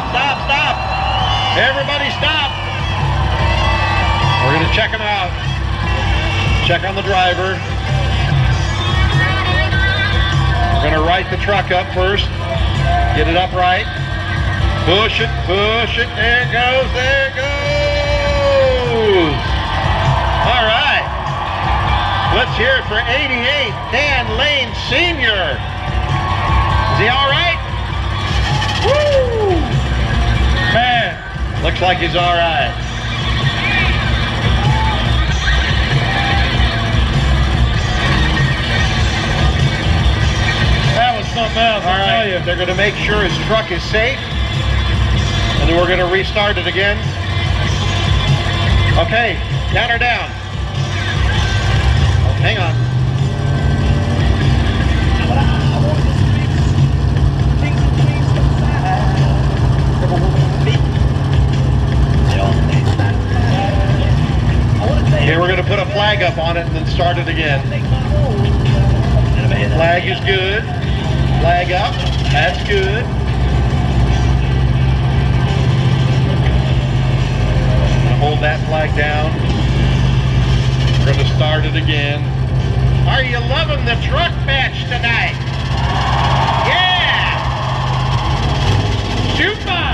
stop. Everybody stop. We're going to check him out. Check on the driver. We're going to right the truck up first. Get it upright. Push it. There it goes. All right. Let's hear it for 88, Dan Lane Sr. Is he all right? Woo! Man, looks like he's all right. That was something else, All right, they're going to make sure his truck is safe, and then we're going to restart it again. Okay, count her down. Oh, hang on. Okay, we're going to put a flag up on it and then start it again. Flag is good. Flag up. That's good. I'm going to hold that flag down. We're going to start it again. Are you loving the truck match tonight? Yeah! Super!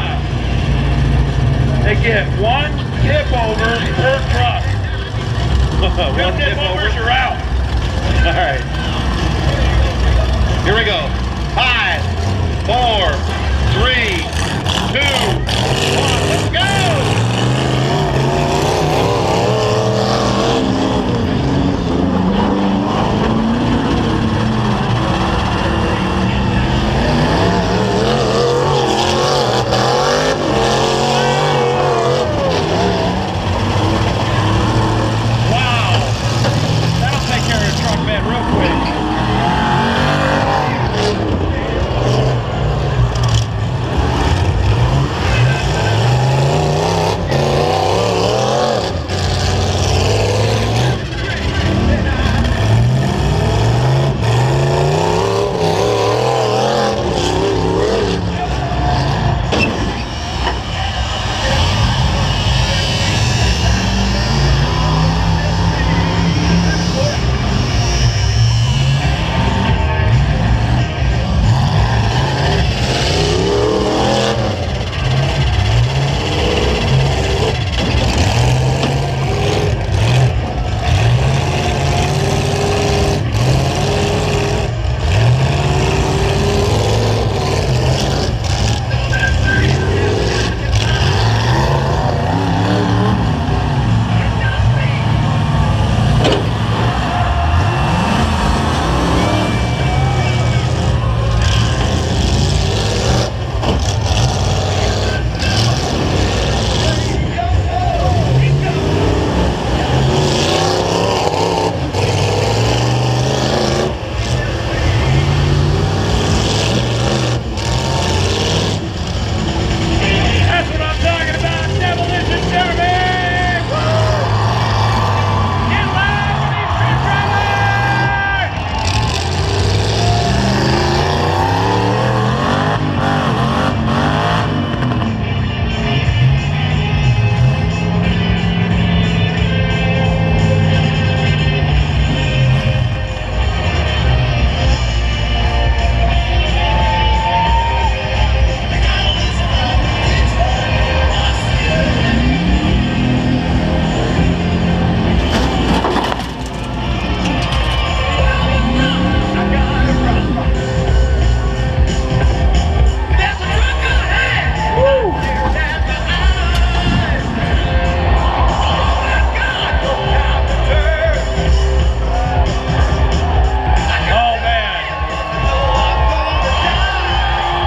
They get one tip over per truck. One tip overs are out. All right. Here we go. 5, 4, 3, 2, 1. Let's go!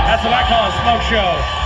That's what I call a smoke show.